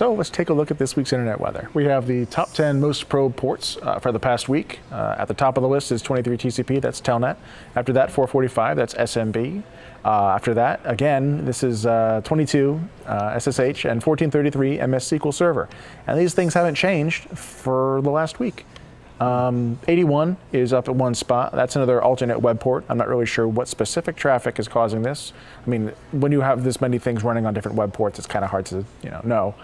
So let's take a look at this week's internet weather. We have the top 10 most probed ports for the past week. At the top of the list is 23 TCP, that's Telnet. After that, 445, that's SMB. After that, again, this is 22 SSH and 1433 MS SQL Server. And these things haven't changed for the last week. 81 is up at one spot. That's another alternate web port. I'm not really sure what specific traffic is causing this. I mean, when you have this many things running on different web ports, it's kind of hard to know.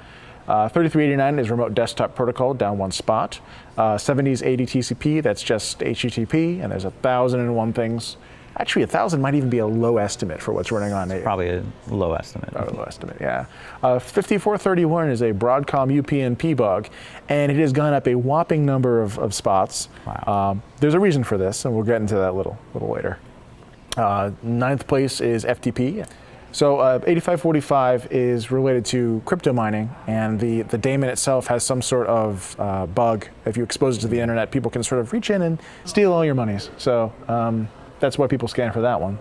3389 is remote desktop protocol, down one spot. 70s 80 TCP, that's just HTTP, and there's 1,001 things. Actually, 1,000 might even be a low estimate for what's running on it. Probably a low estimate. A low estimate, yeah. 5431 is a Broadcom UPNP bug, and it has gone up a whopping number of spots. Wow. There's a reason for this, and we'll get into that a little later. Ninth place is FTP. So 8545 is related to crypto mining, and the daemon itself has some sort of bug. If you expose it to the internet, people can sort of reach in and steal all your monies. So that's why people scan for that one.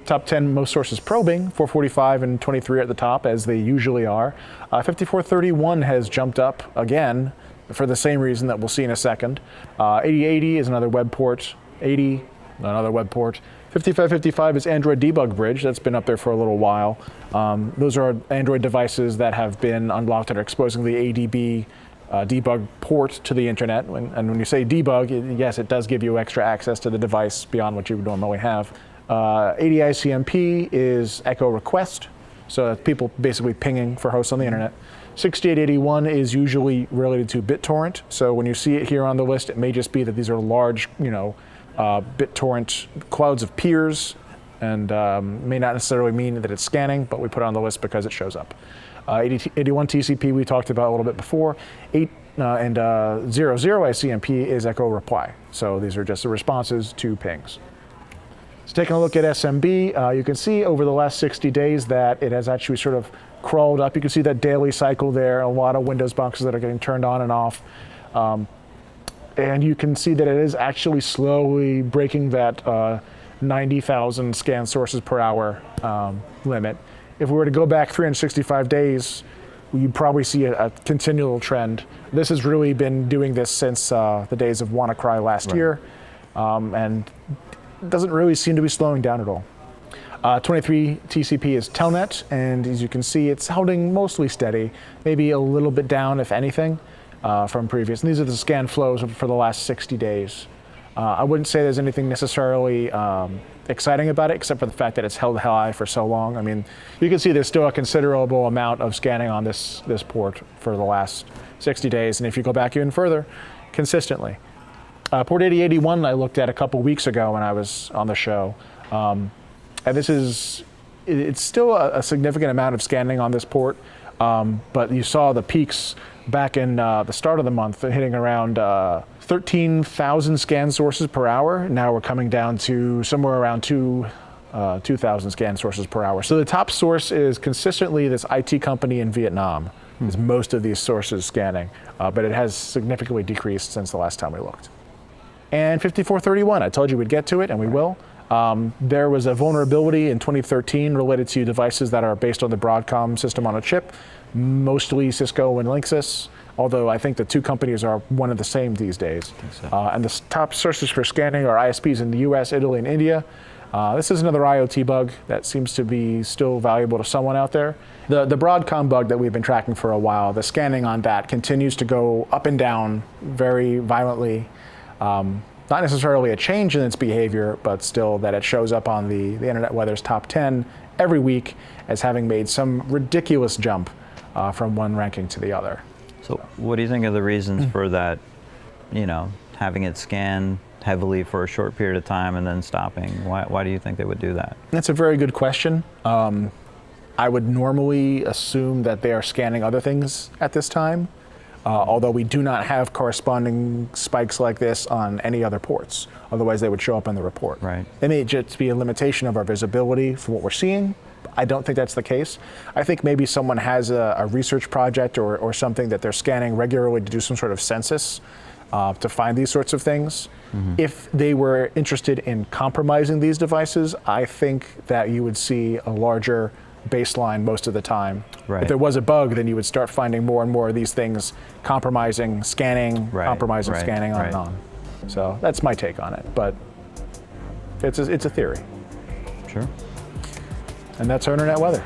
Top 10 most sources probing, 445 and 23 at the top, as they usually are. 5431 has jumped up again for the same reason that we'll see in a second. 8080 is another web port. 80, another web port. 5555 is Android Debug Bridge. That's been up there for a little while. Those are Android devices that have been unlocked and are exposing the ADB debug port to the internet. And when you say debug, yes, it does give you extra access to the device beyond what you would normally have. 80 ICMP is echo request, so that's people basically pinging for hosts on the internet. 6881 is usually related to BitTorrent, so when you see it here on the list, it may just be that these are large, BitTorrent clouds of peers, and may not necessarily mean that it's scanning, but we put it on the list because it shows up. 81 TCP we talked about a little bit before. 00 ICMP is echo reply. So these are just the responses to pings. So taking a look at SMB, you can see over the last 60 days that it has actually sort of crawled up. You can see that daily cycle there, a lot of Windows boxes that are getting turned on and off. And you can see that it is actually slowly breaking that 90,000 scan sources per hour limit. If we were to go back 365 days, you'd probably see a continual trend. This has really been doing this since the days of WannaCry last year, and doesn't really seem to be slowing down at all. 23 TCP is Telnet, and as you can see, it's holding mostly steady, maybe a little bit down, if anything, from previous. And these are the scan flows for the last 60 days. I wouldn't say there's anything necessarily exciting about it, except for the fact that it's held high for so long. I mean, you can see there's still a considerable amount of scanning on this port for the last 60 days, and if you go back even further, consistently. Port 8081 I looked at a couple weeks ago when I was on the show, and it's still a significant amount of scanning on this port, but you saw the peaks back in the start of the month hitting around 13,000 scan sources per hour. Now we're coming down to somewhere around 2,000 scan sources per hour. So the top source is consistently this IT company in Vietnam. Is most of these sources scanning, but it has significantly decreased since the last time we looked. And 5431, I told you we'd get to it, and we will. There was a vulnerability in 2013 related to devices that are based on the Broadcom system on a chip, mostly Cisco and Linksys, although I think the two companies are one and the same these days. So. And the top sources for scanning are ISPs in the US, Italy, and India. This is another IoT bug that seems to be still valuable to someone out there. The Broadcom bug that we've been tracking for a while, the scanning on that continues to go up and down very violently. Not necessarily a change in its behavior, but still that it shows up on the Internet Weather's top 10 every week as having made some ridiculous jump from one ranking to the other. So what do you think are the reasons for that, having it scan heavily for a short period of time and then stopping? Why do you think they would do that? That's a very good question. I would normally assume that they are scanning other things at this time. Although we do not have corresponding spikes like this on any other ports. Otherwise, they would show up in the report. Right. It may just be a limitation of our visibility for what we're seeing. I don't think that's the case. I think maybe someone has a research project or something that they're scanning regularly to do some sort of census to find these sorts of things. Mm-hmm. If they were interested in compromising these devices, I think that you would see a larger baseline most of the time. Right. If there was a bug, then you would start finding more and more of these things compromising, scanning, compromising, scanning, on and on. So that's my take on it, but it's a theory. Sure. And that's our internet weather.